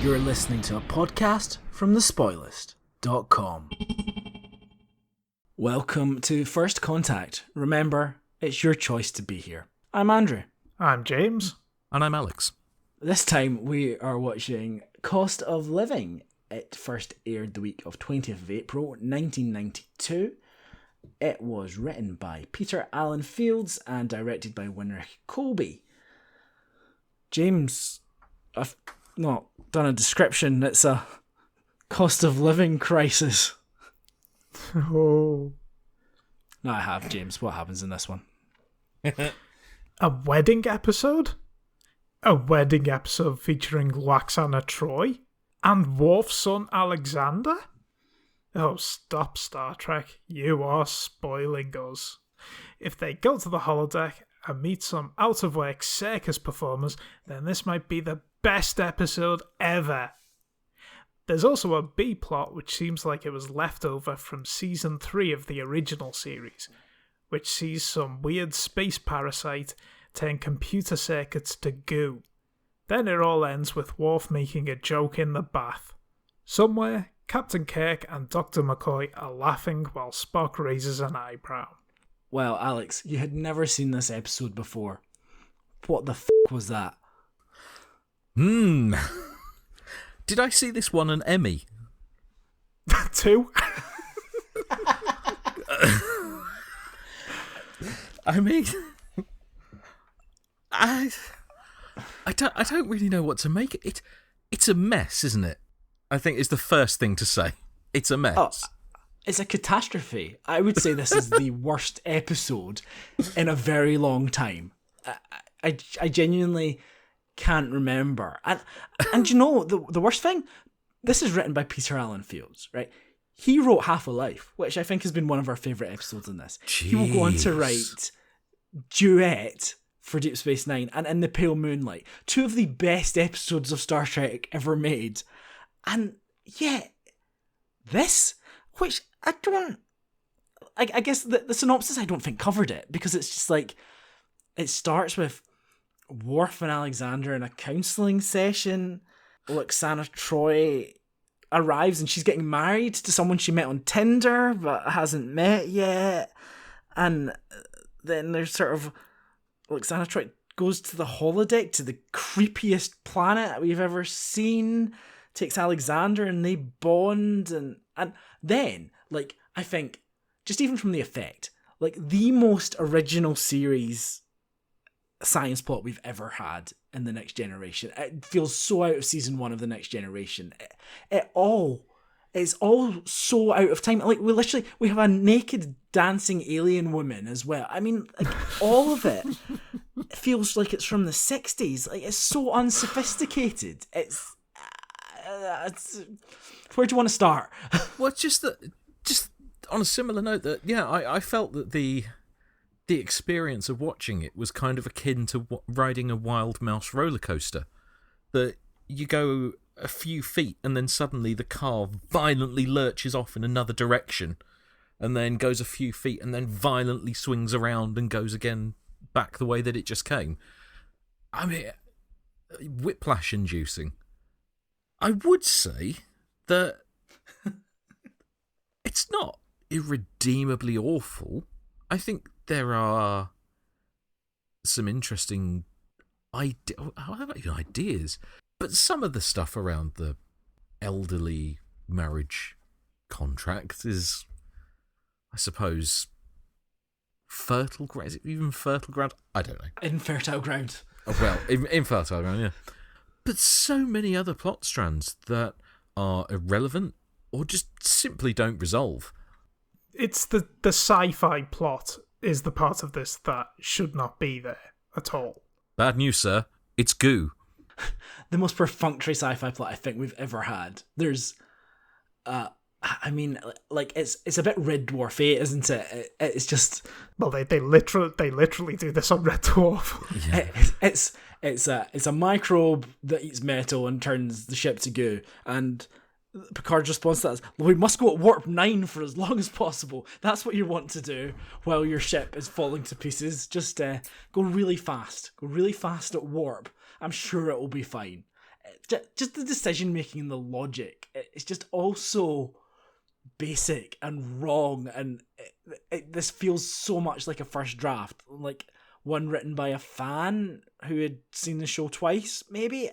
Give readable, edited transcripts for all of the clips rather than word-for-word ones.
You're listening to a podcast from thespoilist.com. Welcome to First Contact. Remember, it's your choice to be here. I'm Andrew. I'm James. And I'm Alex. This time we are watching Cost of Living. It first aired the week of 20th of April 1992. It was written by Peter Allen Fields and directed by Winrich Kolbe. James, I've not done a description. It's a cost of living crisis. Oh. No, I have, James. What happens in this one? A wedding episode? A wedding episode featuring Lwaxana Troi? And Worf's son Alexander? Oh, stop, Star Trek. You are spoiling us. If they go to the holodeck and meet some out-of-work circus performers, then this might be the best episode ever. There's also a B-plot which seems like it was left over from Season 3 of the original series, which sees some weird space parasite turn computer circuits to goo. Then it all ends with Worf making a joke in the bath. Somewhere, Captain Kirk and Dr. McCoy are laughing while Spock raises an eyebrow. Well, Alex, you had never seen this episode before. What the was that? Did I see this one an Emmy? 2? I mean, I don't really know what to make it. It's a mess, isn't it? I think is the first thing to say. It's a mess. Oh, it's a catastrophe. I would say this is the worst episode in a very long time. I genuinely can't remember. And you know, the worst thing? This is written by Peter Allen Fields, right? He wrote Half a Life, which I think has been one of our favourite episodes in this. Jeez. He will go on to write Duet for Deep Space Nine and In the Pale Moonlight. 2 of the best episodes of Star Trek ever made. And yet, this, which I guess the synopsis I don't think covered it, because it's just like, it starts with Worf and Alexander in a counselling session. Lwaxana Troi arrives and she's getting married to someone she met on Tinder but hasn't met yet. And then there's sort of, Lwaxana Troi goes to the holodeck to the creepiest planet we've ever seen, takes Alexander and they bond, and then, like, I think, just even from the effect, like, the most original series science plot we've ever had in The Next Generation. It feels so out of season 1 of The Next Generation. It's all so out of time. Like, we have a naked dancing alien woman as well. I mean, like, all of it feels like it's from the 60s. Like, it's so unsophisticated. It's where do you want to start? Well, just on a similar note, that I felt that the experience of watching it was kind of akin to riding a wild mouse roller coaster. That you go a few feet and then suddenly the car violently lurches off in another direction, and then goes a few feet and then violently swings around and goes again back the way that it just came. I mean, whiplash-inducing. I would say that it's not irredeemably awful. I think there are some interesting ideas, but some of the stuff around the elderly marriage contract is, I suppose, fertile ground. Is it even fertile ground? I don't know. Infertile ground. Oh, well, infertile ground, yeah. But so many other plot strands that are irrelevant or just simply don't resolve. It's the sci-fi plot is the part of this that should not be there at all. Bad news, sir. It's goo. The most perfunctory sci-fi plot I think we've ever had. There's, I mean, like, it's a bit Red Dwarf, isn't it? It's just, well, they literally do this on Red Dwarf. Yeah. It's a microbe that eats metal and turns the ship to goo, and Picard's response to that is, we must go at warp 9 for as long as possible. That's what you want to do while your ship is falling to pieces. Just go really fast. Go really fast at warp. I'm sure it will be fine. just the decision making and the logic, it's just all so basic and wrong, and this feels so much like a first draft, like one written by a fan who had seen the show twice, maybe.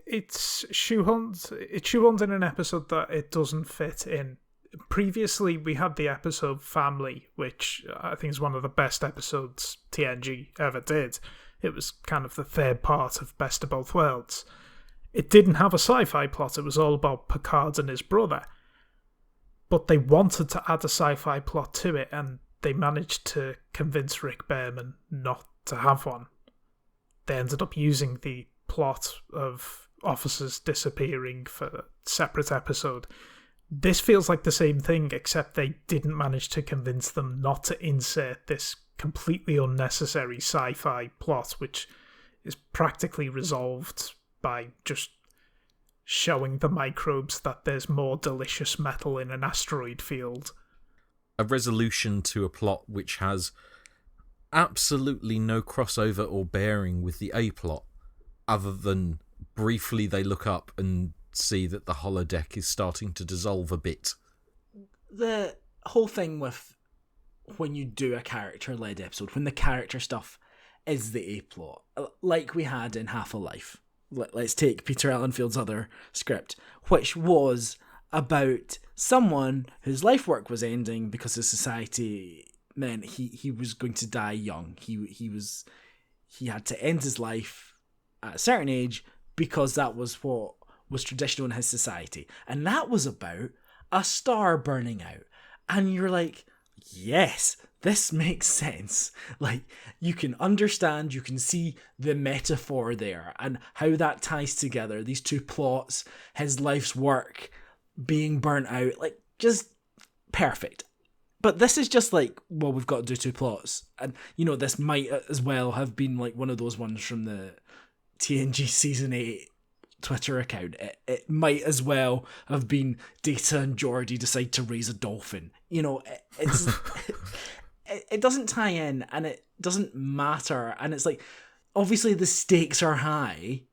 It's shoehorned in an episode that it doesn't fit in. Previously, we had the episode Family, which I think is one of the best episodes TNG ever did. It was kind of the third part of Best of Both Worlds. It didn't have a sci-fi plot, it was all about Picard and his brother. But they wanted to add a sci-fi plot to it, and they managed to convince Rick Berman not to have one. They ended up using the plot of officers disappearing for a separate episode. This feels like the same thing, except they didn't manage to convince them not to insert this completely unnecessary sci-fi plot, which is practically resolved by just showing the microbes that there's more delicious metal in an asteroid field. A resolution to a plot which has absolutely no crossover or bearing with the A plot, other than briefly they look up and see that the holodeck is starting to dissolve a bit. The whole thing with when you do a character-led episode, when the character stuff is the A-plot, like we had in Half a Life. Let's take Peter Ellenfield's other script, which was about someone whose life work was ending because of society meant he was going to die young. He had to end his life at a certain age because that was what was traditional in his society. And that was about a star burning out. And you're like, yes, this makes sense. Like, you can understand, you can see the metaphor there and how that ties together. These two plots, his life's work being burnt out, like, just perfect. But this is just like, well, we've got to do two plots. And, you know, this might as well have been like one of those ones from the TNG Season 8 Twitter account. It might as well have been Data and Geordi decide to raise a dolphin. You know, it's it doesn't tie in and it doesn't matter. And it's like, obviously the stakes are high,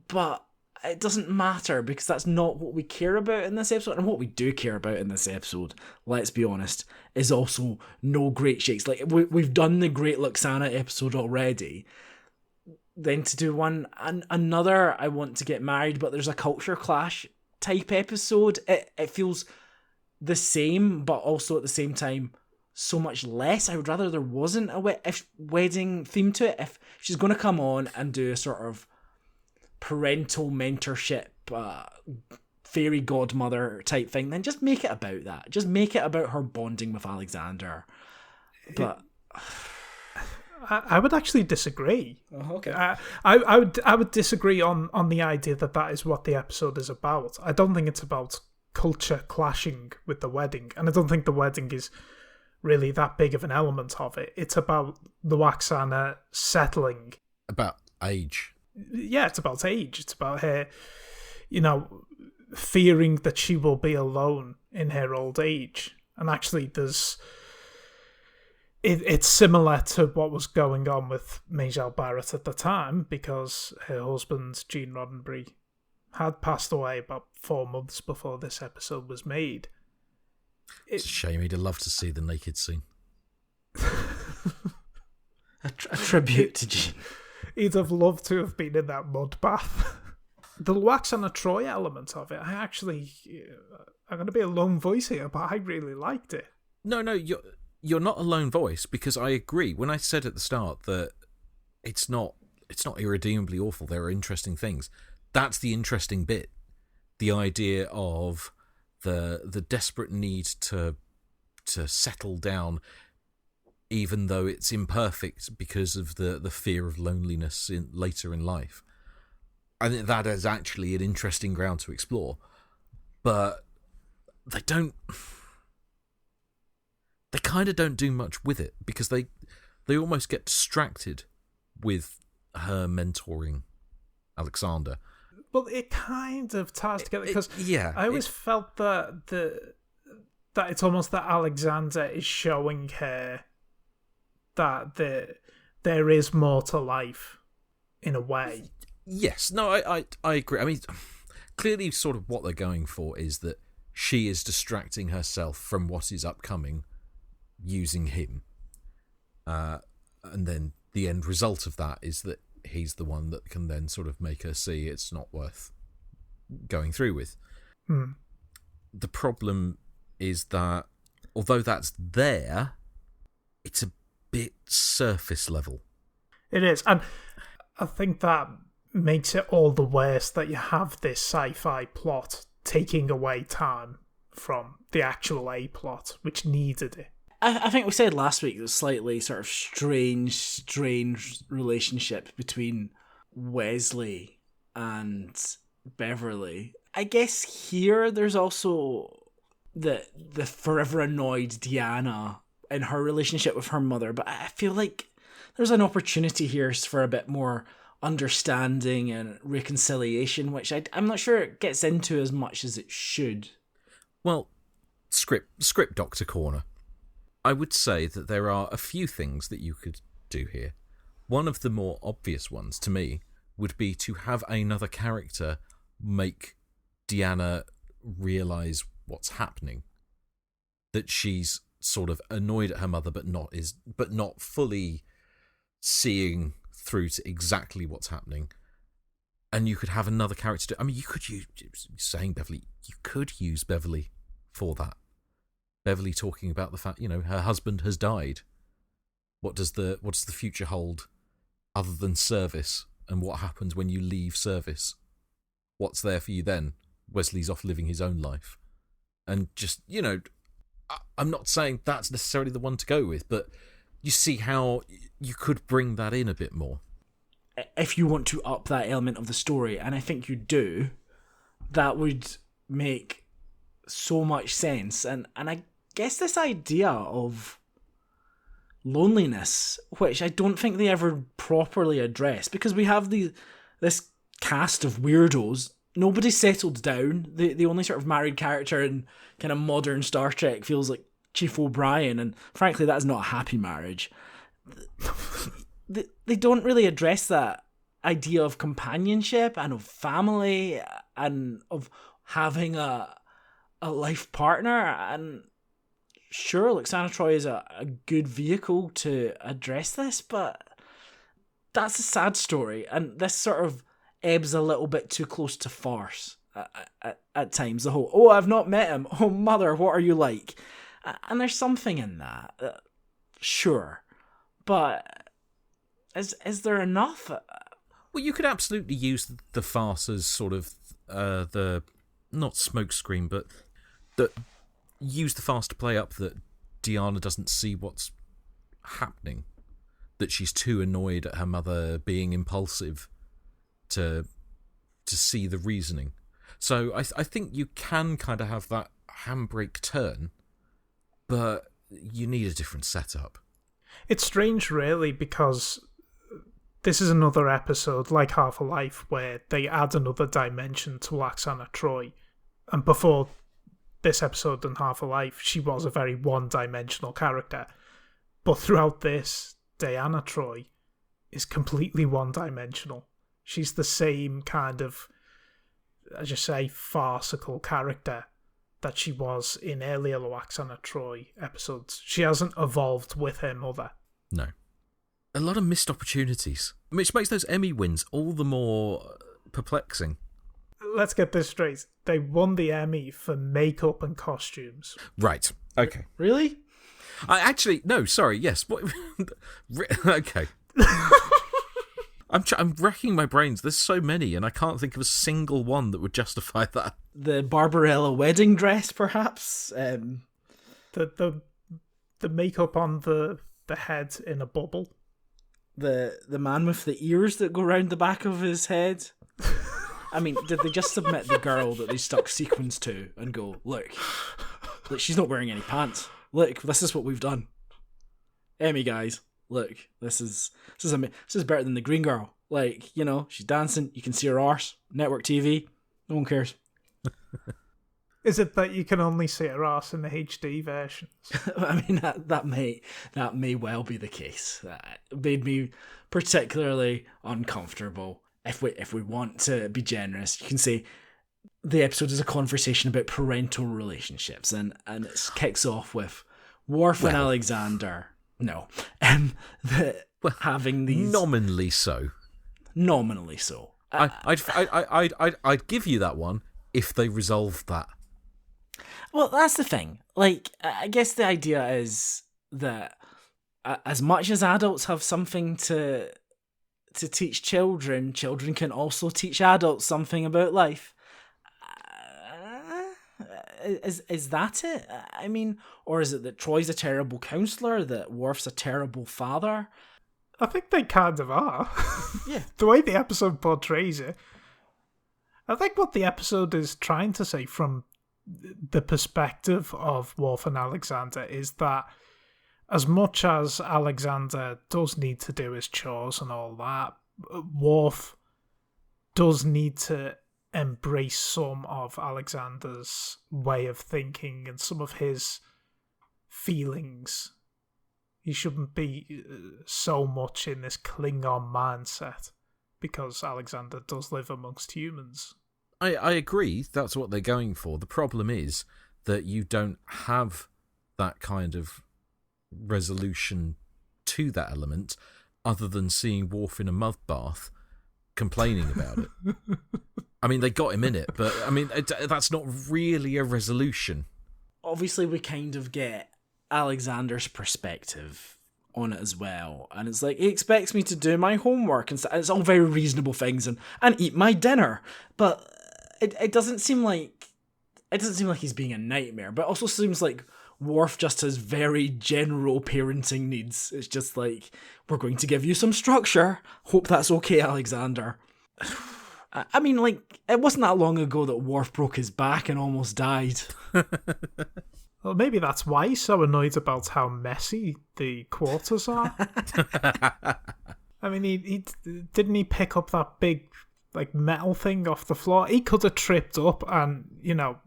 but it doesn't matter because that's not what we care about in this episode. And what we do care about in this episode, let's be honest, is also no great shakes. Like, we've done the Great Lwaxana episode already. Then to do another I Want to Get Married, but there's a culture clash type episode. It feels the same, but also at the same time so much less. I would rather there wasn't a wedding theme to it. If she's going to come on and do a sort of parental mentorship, fairy godmother type thing, then just make it about that. Just make it about her bonding with Alexander. But I would actually disagree. Oh, okay. I would disagree on the idea that is what the episode is about. I don't think it's about culture clashing with the wedding, and I don't think the wedding is really that big of an element of it. It's about the Lwaxana settling. About age. Yeah, it's about age. It's about her, you know, fearing that she will be alone in her old age. And actually, it's similar to what was going on with Majel Barrett at the time, because her husband, Gene Roddenberry, had passed away about 4 months before this episode was made. It's a shame. He'd have loved to see the naked scene. a tribute to Gene. He'd have loved to have been in that mud bath. The Lwaxana Troi element of it, I'm going to be a lone voice here, but I really liked it. No, you're not a lone voice, because I agree. When I said at the start that it's not irredeemably awful, there are interesting things. That's the interesting bit. The idea of the desperate need to settle down, even though it's imperfect because of the fear of loneliness later in life. I think that is actually an interesting ground to explore. But they kind of don't do much with it, because they almost get distracted with her mentoring Alexander. Well, it kind of ties together, because I always felt that it's almost that Alexander is showing her that there is more to life, in a way. Yes, no, I agree. I mean, clearly, sort of what they're going for is that she is distracting herself from what is upcoming using him. And then the end result of that is that he's the one that can then sort of make her see it's not worth going through with. The problem is that although that's there, it's a bit surface level. It is, and I think that makes it all the worse that you have this sci-fi plot taking away time from the actual A plot, which needed it. I think we said last week there's slightly sort of strange relationship between Wesley and Beverly. I guess here there's also the forever annoyed Deanna in her relationship with her mother, but I feel like there's an opportunity here for a bit more understanding and reconciliation, which I'm not sure it gets into as much as it should. Well, script Doctor Corner. I would say that there are a few things that you could do here. One of the more obvious ones to me would be to have another character make Deanna realise what's happening. That she's sort of annoyed at her mother, but not fully seeing through to exactly what's happening. And you could have another character. You could use Beverly. You could use Beverly for that. Beverly talking about the fact, her husband has died. What does the future hold other than service? And what happens when you leave service? What's there for you then? Wesley's off living his own life. And just, I'm not saying that's necessarily the one to go with, but you see how you could bring that in a bit more. If you want to up that element of the story, and I think you do, that would make so much sense. And I guess this idea of loneliness, which I don't think they ever properly address, because we have this cast of weirdos. Nobody's settled down. The only sort of married character in kind of modern Star Trek feels like Chief O'Brien, and frankly, that is not a happy marriage. They don't really address that idea of companionship and of family and of having a life partner. And sure, Lwaxana Troi is a good vehicle to address this, but that's a sad story, and this sort of ebbs a little bit too close to farce at times. The whole, oh, I've not met him. Oh, mother, what are you like? And there's something in that, sure, but is there enough? Well, you could absolutely use the farce as sort of the not smokescreen, but use the farce to play up that Deanna doesn't see what's happening, that she's too annoyed at her mother being impulsive to see the reasoning. So I think you can kind of have that handbrake turn, but you need a different setup. It's strange, really, because this is another episode, like Half a Life, where they add another dimension to Lwaxana Troi. And before this episode in Half a Life, she was a very one-dimensional character. But throughout this, Deanna Troi is completely one-dimensional. She's the same kind of, as you say, farcical character that she was in earlier Lwaxana Troi episodes. She hasn't evolved with her mother. No. A lot of missed opportunities, which makes those Emmy wins all the more perplexing. Let's get this straight. They won the Emmy for makeup and costumes. Right. Okay. Really? No, sorry, yes. What? Okay. I'm racking my brains. There's so many, and I can't think of a single one that would justify that. The Barbarella wedding dress, perhaps? The makeup on the head in a bubble. The man with the ears that go round the back of his head. I mean, did they just submit the girl that they stuck sequins to and go, look, she's not wearing any pants. Look, this is what we've done. Emmy guys, look, this is better than the Green Girl. Like, she's dancing, you can see her arse, network TV, no one cares. Is it that you can only see her arse in the HD versions? I mean, that may well be the case. That made me particularly uncomfortable. if we want to be generous, you can say the episode is a conversation about parental relationships, and it kicks off with Worf and Alexander. No, having these nominally so. Nominally so. I'd give you that one if they resolved that. Well, that's the thing. Like, I guess the idea is that as much as adults have something to teach children, children can also teach adults something about life. Is that it? I mean, or is it that Troy's a terrible counsellor, that Worf's a terrible father? I think they kind of are. Yeah. The way the episode portrays it. I think what the episode is trying to say from the perspective of Worf and Alexander is that as much as Alexander does need to do his chores and all that, Worf does need to embrace some of Alexander's way of thinking and some of his feelings. He shouldn't be so much in this Klingon mindset because Alexander does live amongst humans. I agree, that's what they're going for. The problem is that you don't have that kind of resolution to that element other than seeing Worf in a mud bath complaining about it. I mean, they got him in it, but I mean, that's not really a resolution. Obviously, we kind of get Alexander's perspective on it as well, and it's like he expects me to do my homework and it's all very reasonable things and eat my dinner, but it doesn't seem like he's being a nightmare, but it also seems like Worf just has very general parenting needs. It's just like, we're going to give you some structure, hope that's okay, Alexander. I mean, like, it wasn't that long ago that Worf broke his back and almost died. Well, maybe that's why he's so annoyed about how messy the quarters are. I mean, he didn't he pick up that big, like, metal thing off the floor? He could have tripped up and,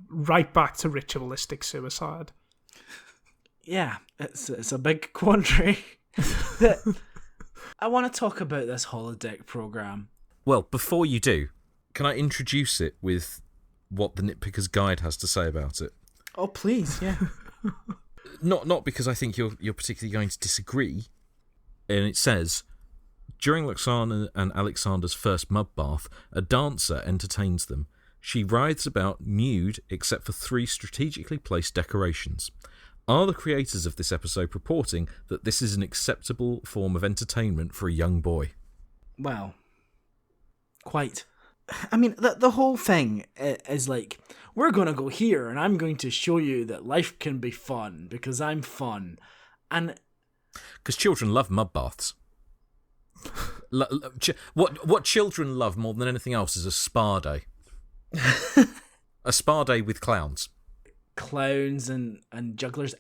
right back to ritualistic suicide. Yeah, it's a big quandary. I want to talk about this holodeck program. Well, before you do, can I introduce it with what the Nitpicker's Guide has to say about it? Oh, please, yeah. Not because I think you're particularly going to disagree. And it says, during Lwaxana and Alexander's first mud bath, a dancer entertains them. She writhes about nude except for 3 strategically placed decorations. Are the creators of this episode purporting that this is an acceptable form of entertainment for a young boy? Well, quite. I mean, the whole thing is like, we're going to go here and I'm going to show you that life can be fun because I'm fun. And because children love mud baths. What children love more than anything else is a spa day. A spa day with clowns. Clowns and jugglers.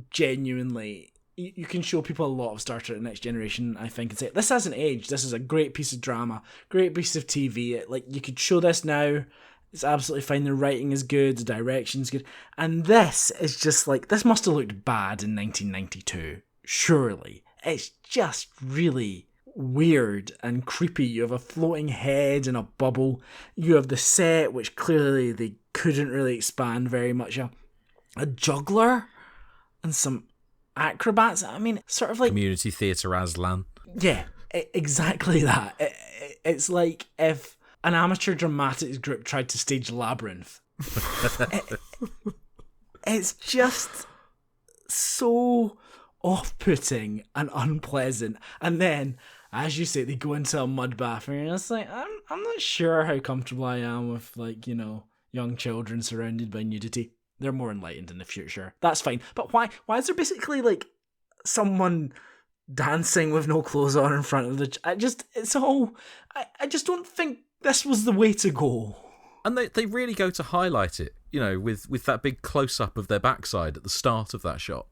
Genuinely, you can show people a lot of Star Trek Next Generation, I think, and say, this hasn't aged. This is a great piece of drama, great piece of TV. Like, you could show this now. It's absolutely fine. The writing is good, the direction's good. And this is just like, this must have looked bad in 1992. Surely. It's just really weird and creepy. You have a floating head in a bubble. You have the set, which clearly they couldn't really expand very much. A juggler and some acrobats. I mean, sort of like Community Theatre Aslan. Yeah, exactly that. It's like if an amateur dramatics group tried to stage Labyrinth. It's just so off-putting and unpleasant. And then, as you say, they go into a mud bath and you're just like, I'm not sure how comfortable I am with, like, young children surrounded by nudity. They're more enlightened in the future. That's fine. But why is there basically, like, someone dancing with no clothes on in front of the... I just don't think this was the way to go. And they really go to highlight it, with that big close-up of their backside at the start of that shot.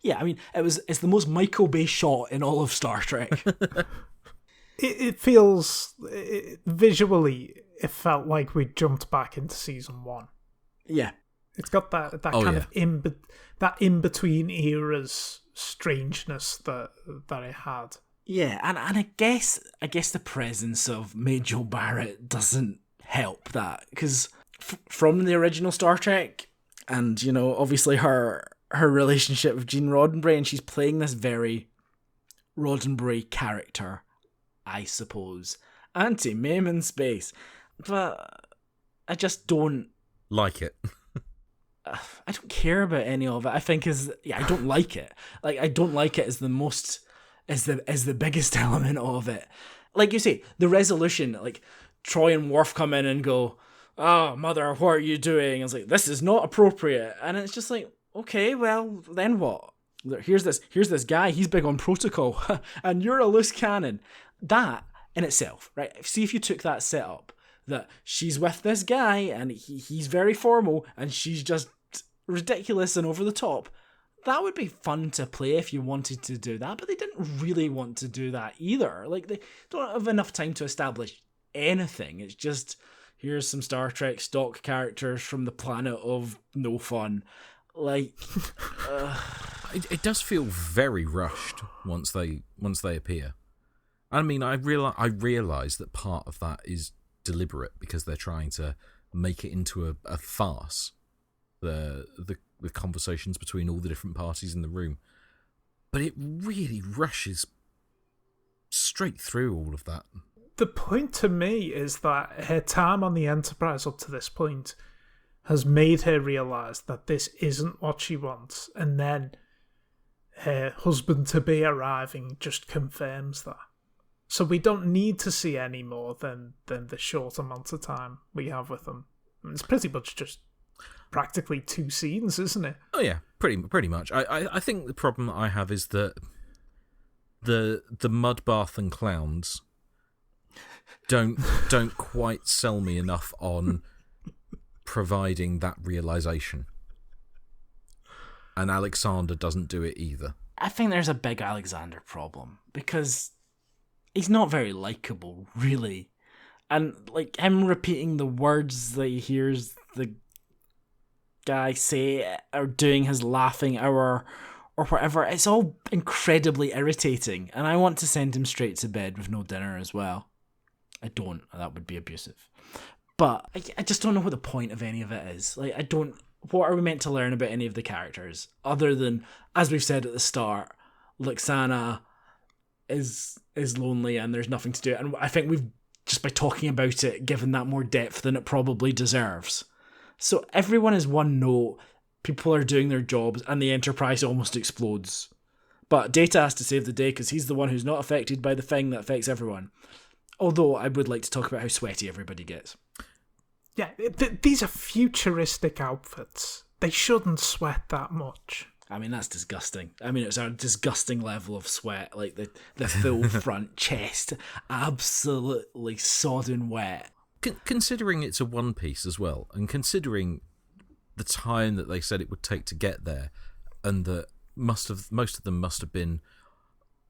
Yeah, I mean, it's the most Michael Bay shot in all of Star Trek. It feels... visually, it felt like we jumped back into season 1. Yeah. It's got that of in-between eras strangeness that it had. Yeah, and I guess the presence of Majel Barrett doesn't help that, because from the original Star Trek, and obviously her relationship with Gene Roddenberry, and she's playing this very Roddenberry character, I suppose. Anti-Mame in space. But I just don't like it. I don't care about any of it. I think I don't like it. Like, I don't like it as the biggest element of it. Like you say, the resolution, like Troi and Worf come in and go, "Oh, mother, what are you doing?" It's like, this is not appropriate. And it's just like, okay, well, then what? Here's this guy, he's big on protocol, and you're a loose cannon. That in itself, right? See if you took that setup, that she's with this guy and he's very formal and she's just ridiculous and over the top. That would be fun to play if you wanted to do that, but they didn't really want to do that either. Like, they don't have enough time to establish anything. It's just, here's some Star Trek stock characters from the planet of no fun. Like, it does feel very rushed once they appear. I mean, I realize that part of that is deliberate because they're trying to make it into a farce. The conversations between all the different parties in the room, but it really rushes straight through all of that. The point to me is that her time on the Enterprise up to this point has made her realise that this isn't what she wants, and then her husband-to-be arriving just confirms that. So we don't need to see any more than the short amount of time we have with them. It's pretty much just practically 2 scenes, isn't it? Oh yeah, pretty much. I think the problem that I have is that the mud bath and clowns don't quite sell me enough on providing that realization, and Alexander doesn't do it either. I think there's a big Alexander problem because he's not very likable, really, and like him repeating the words that he hears the guy say or doing his laughing hour or whatever, it's all incredibly irritating, and I want to send him straight to bed with no dinner as well. I don't. That would be abusive. But I just don't know what the point of any of it is. Like, what are we meant to learn about any of the characters other than, as we've said at the start, Lwaxana is lonely and there's nothing to do. And I think we've, just by talking about it, given that more depth than it probably deserves. So everyone is one note, people are doing their jobs, and the Enterprise almost explodes. But Data has to save the day because he's the one who's not affected by the thing that affects everyone. Although I would like to talk about how sweaty everybody gets. Yeah, these are futuristic outfits. They shouldn't sweat that much. I mean, that's disgusting. I mean, it's a disgusting level of sweat. Like, the full front chest, absolutely sodden wet. Considering it's a one piece as well, and considering the time that they said it would take to get there, and that most of them must have been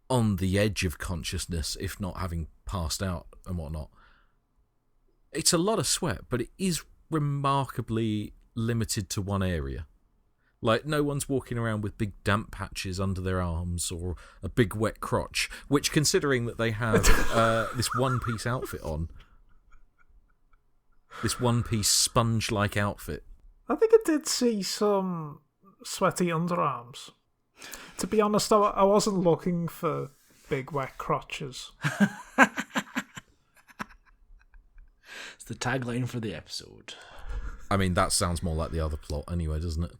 on the edge of consciousness, if not having passed out and whatnot. It's a lot of sweat, but it is remarkably limited to one area. Like, no one's walking around with big damp patches under their arms or a big wet crotch, which, considering that they have this one-piece outfit on, this one-piece sponge-like outfit. I think I did see some sweaty underarms. To be honest, I wasn't looking for big wet crotches. It's the tagline for the episode. I mean, that sounds more like the other plot anyway, doesn't it?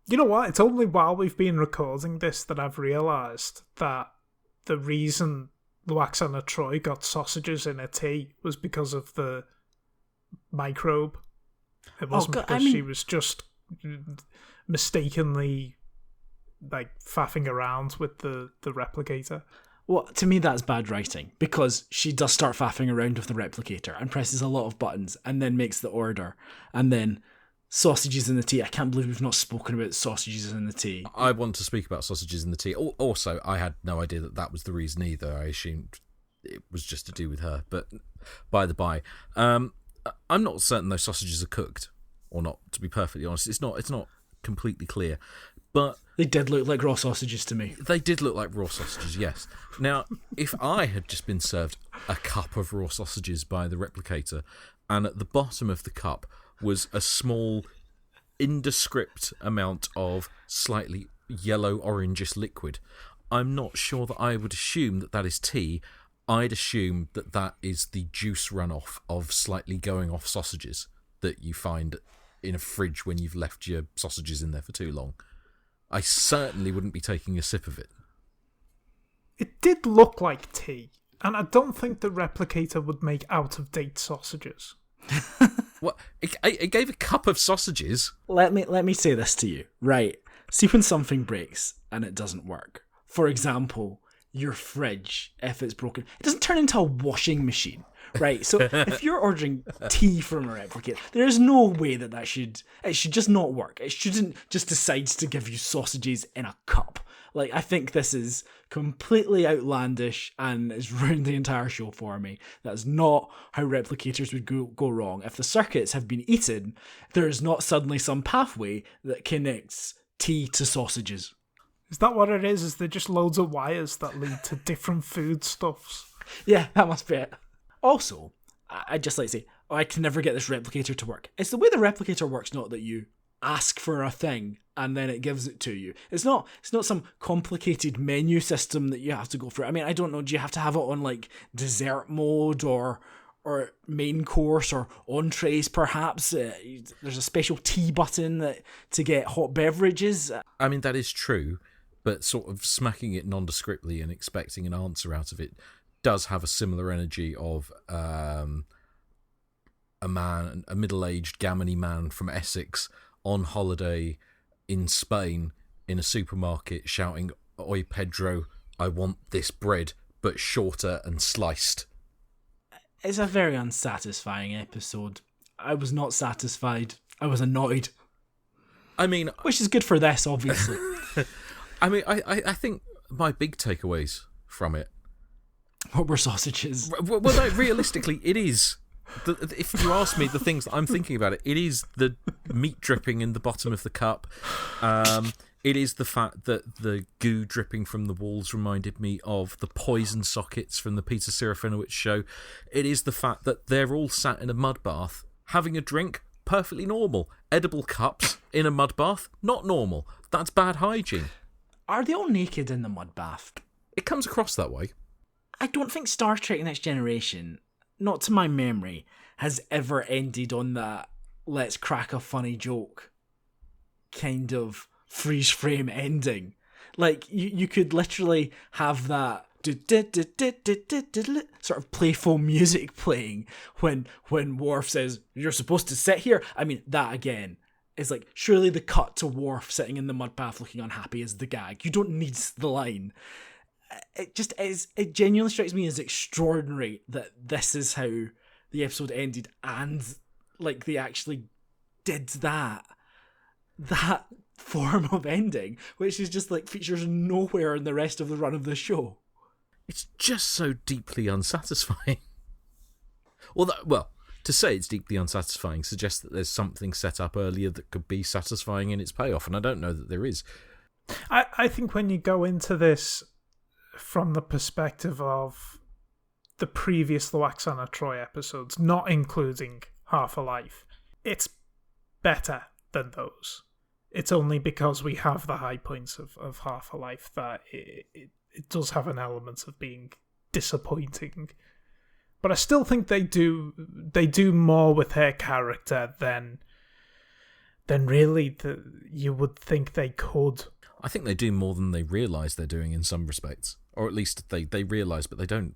You know what? It's only while we've been recording this that I've realised that the reason Lwaxana Troi got sausages in her tea was because of the microbe. It wasn't because she was just mistakenly like faffing around with the replicator. Well, to me, that's bad writing, because she does start faffing around with the replicator and presses a lot of buttons and then makes the order. And then sausages in the tea. I can't believe we've not spoken about sausages in the tea. I want to speak about sausages in the tea. Also, I had no idea that was the reason either. I assumed it was just to do with her. But by the by, I'm not certain those sausages are cooked or not, to be perfectly honest. It's not completely clear. But They did look like raw sausages to me. they did look like raw sausages, yes. Now, if I had just been served a cup of raw sausages by the replicator, and at the bottom of the cup was a small, indescript amount of slightly yellow-orangish liquid, I'm not sure that I would assume that that is tea. I'd assume that that is the juice runoff of slightly going off sausages that you find in a fridge when you've left your sausages in there for too long. I certainly wouldn't be taking a sip of it. It did look like tea, and I don't think the replicator would make out-of-date sausages. What? It gave a cup of sausages. Let me say this to you, right? See when something breaks and it doesn't work. For example, your fridge, if it's broken, it doesn't turn into a washing machine, right? So if you're ordering tea from a replicator, there is no way that should just not work. It shouldn't just decide to give you sausages in a cup. Like, I think this is completely outlandish and has ruined the entire show for me. That's not how replicators would go wrong. If the circuits have been eaten, there is not suddenly some pathway that connects tea to sausages. Is that what it is? Is there just loads of wires that lead to different foodstuffs? Yeah, that must be it. Also, I'd just like to say, I can never get this replicator to work. It's the way the replicator works, not that you ask for a thing and then it gives it to you. It's not some complicated menu system that you have to go through. I mean, I don't know, do you have to have it on like dessert mode or main course or entrees perhaps? There's a special tea button to get hot beverages. I mean, that is true, but sort of smacking it nondescriptly and expecting an answer out of it does have a similar energy of a middle-aged gammony man from Essex on holiday in Spain in a supermarket shouting, "Oi Pedro, I want this bread, but shorter and sliced." It's a very unsatisfying episode. I was not satisfied. I was annoyed. I mean, which is good for this, obviously. I mean, I think my big takeaways from it. What were sausages? Well, no, realistically, it is. If you ask me the things that I'm thinking about it is the meat dripping in the bottom of the cup. It is the fact that the goo dripping from the walls reminded me of the poison sockets from the Peter Serafinowicz show. It is the fact that they're all sat in a mud bath, having a drink, perfectly normal. Edible cups in a mud bath, not normal. That's bad hygiene. Are they all naked in the mud bath? It comes across that way. I don't think Star Trek Next Generation, not to my memory, has ever ended on that let's crack a funny joke kind of freeze frame ending. Like, you could literally have that sort of playful music playing when Worf says, "You're supposed to sit here." I mean, that again is like, surely the cut to Worf sitting in the mud bath looking unhappy is the gag. You don't need the line. It genuinely strikes me as extraordinary that this is how the episode ended, and like they actually did that form of ending, which is just like features nowhere in the rest of the run of the show. It's just so deeply unsatisfying. Well, to say it's deeply unsatisfying suggests that there's something set up earlier that could be satisfying in its payoff, and I don't know that there is. I think when you go into this from the perspective of the previous Lwaxana Troi episodes, not including Half a Life, it's better than those. It's only because we have the high points of Half a Life that it does have an element of being disappointing. But I still think they do more with her character than really you would think they could. I think they do more than they realise they're doing in some respects, or at least they realise, but they don't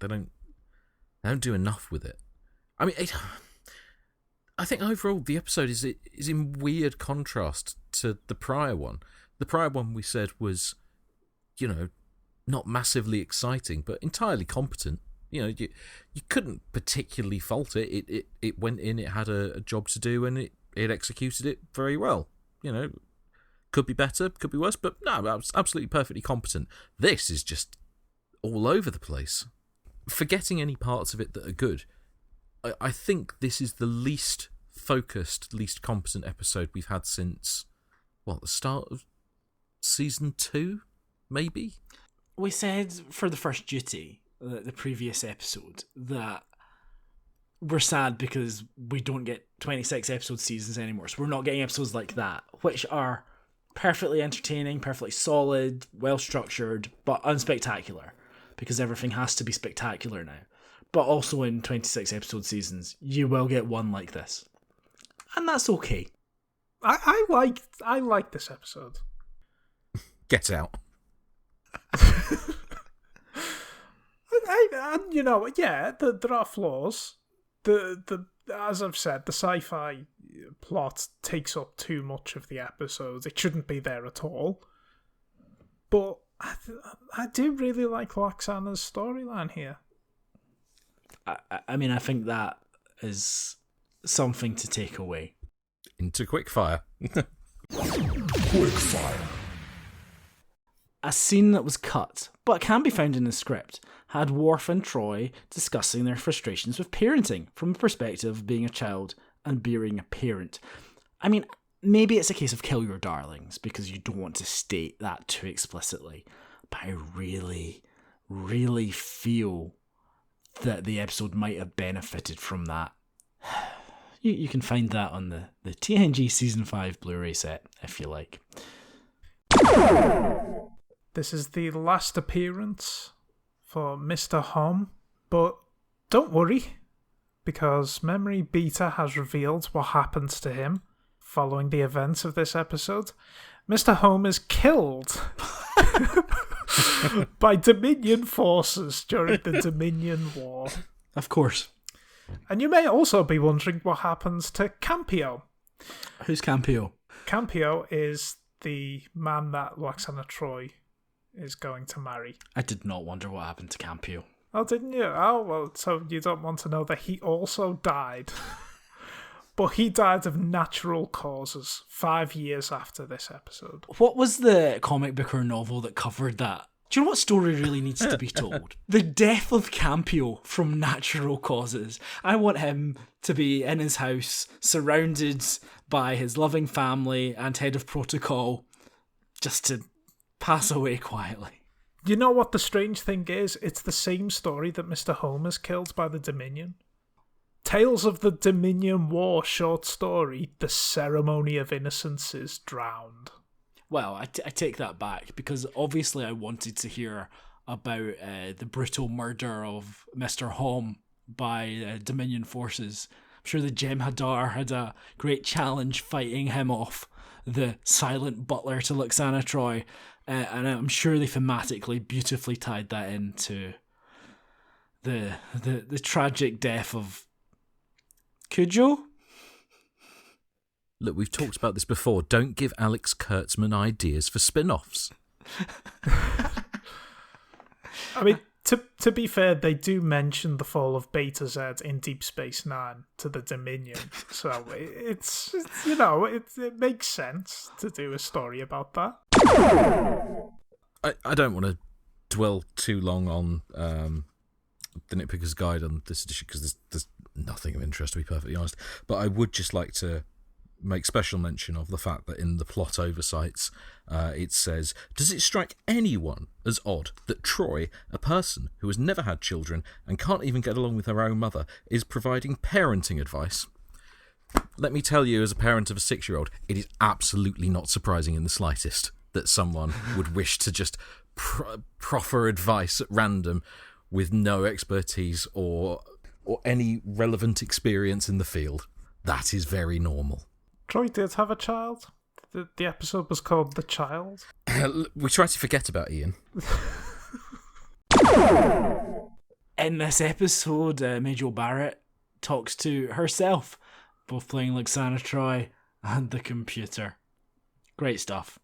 do enough with it. I mean, I think overall the episode is in weird contrast to the prior one. The prior one we said was, not massively exciting, but entirely competent. You couldn't particularly fault it. It went in, it had a job to do, and it executed it very well. Could be better, could be worse, but no, absolutely perfectly competent. This is just all over the place. Forgetting any parts of it that are good, I think this is the least focused, least competent episode we've had since, the start of season 2, maybe? We said for the first duty, the previous episode, that we're sad because we don't get 26 episode seasons anymore. So we're not getting episodes like that, which are perfectly entertaining, perfectly solid, well structured, but unspectacular, because everything has to be spectacular now. But also in 26 episode seasons, you will get one like this. And that's okay. I like this episode. Get out. And you know, yeah, there are flaws. The as I've said, the sci-fi plot takes up too much of the episodes. It shouldn't be there at all. But I do really like Lwaxana's storyline here. I mean, I think that is something to take away. Into quickfire. Quickfire. A scene that was cut, but can be found in the script, had Worf and Troi discussing their frustrations with parenting from the perspective of being a child and being a parent. I mean, maybe it's a case of kill your darlings because you don't want to state that too explicitly, but I really, really feel that the episode might have benefited from that. You can find that on the TNG Season 5 Blu-ray set, if you like. This is the last appearance for Mr. Hom, but don't worry, because Memory Beta has revealed what happens to him following the events of this episode. Mr. Hom is killed by Dominion forces during the Dominion War. Of course. And you may also be wondering what happens to Campio. Who's Campio? Campio is the man that Lwaxana Troi is going to marry. I did not wonder what happened to Campio. Oh, didn't you? Oh, well, so you don't want to know that he also died. But he died of natural causes 5 years after this episode. What was the comic book or novel that covered that? Do you know what story really needs to be told? The death of Campio from natural causes. I want him to be in his house, surrounded by his loving family and head of protocol, just to pass away quietly. You know what the strange thing is? It's the same story that Mr. Hom is killed by the Dominion. Tales of the Dominion War short story, The Ceremony of Innocence is Drowned. Well, I take that back, because obviously I wanted to hear about the brutal murder of Mr. Hom by Dominion forces. I'm sure the Jem'Hadar had a great challenge fighting him off, the silent butler to Lwaxana Troi, and I'm sure they thematically beautifully tied that into the tragic death of Cujo? Look, we've talked about this before. Don't give Alex Kurtzman ideas for spin-offs. I mean, to be fair, they do mention the fall of Beta Z in Deep Space Nine to the Dominion, so it's you know, it makes sense to do a story about that. I don't want to dwell too long on the Nitpicker's Guide on this edition, because there's nothing of interest, to be perfectly honest. But I would just like to make special mention of the fact that in the plot oversights, it says, does it strike anyone as odd that Troi, a person who has never had children and can't even get along with her own mother, is providing parenting advice? Let me tell you, as a parent of a 6-year-old, it is absolutely not surprising in the slightest that someone would wish to just proffer advice at random with no expertise or any relevant experience in the field. That is very normal. Troi did have a child. The episode was called The Child. We try to forget about Ian. In this episode, Major Barrett talks to herself, both playing Lwaxana Troi and the computer. Great stuff.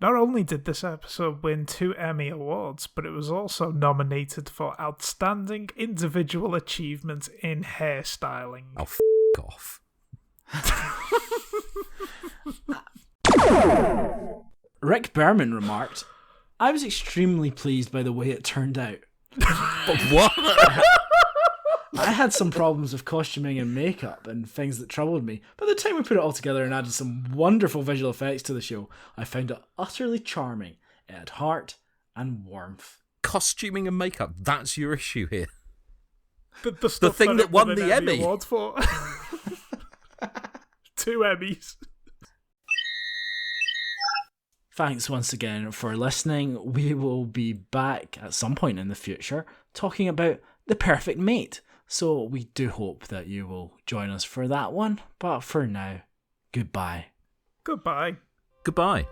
Not only did this episode win 2 Emmy Awards, but it was also nominated for Outstanding Individual Achievement in Hairstyling. Oh, off. Rick Berman remarked, I was extremely pleased by the way it turned out. But what? I had some problems with costuming and makeup and things that troubled me. By the time we put it all together and added some wonderful visual effects to the show, I found it utterly charming. It had heart and warmth. Costuming and makeup, that's your issue here. The stuff thing that won an the Emmy. Award for. 2 Emmys. Thanks once again for listening. We will be back at some point in the future talking about The Perfect Mate. So we do hope that you will join us for that one. But for now, goodbye. Goodbye. Goodbye.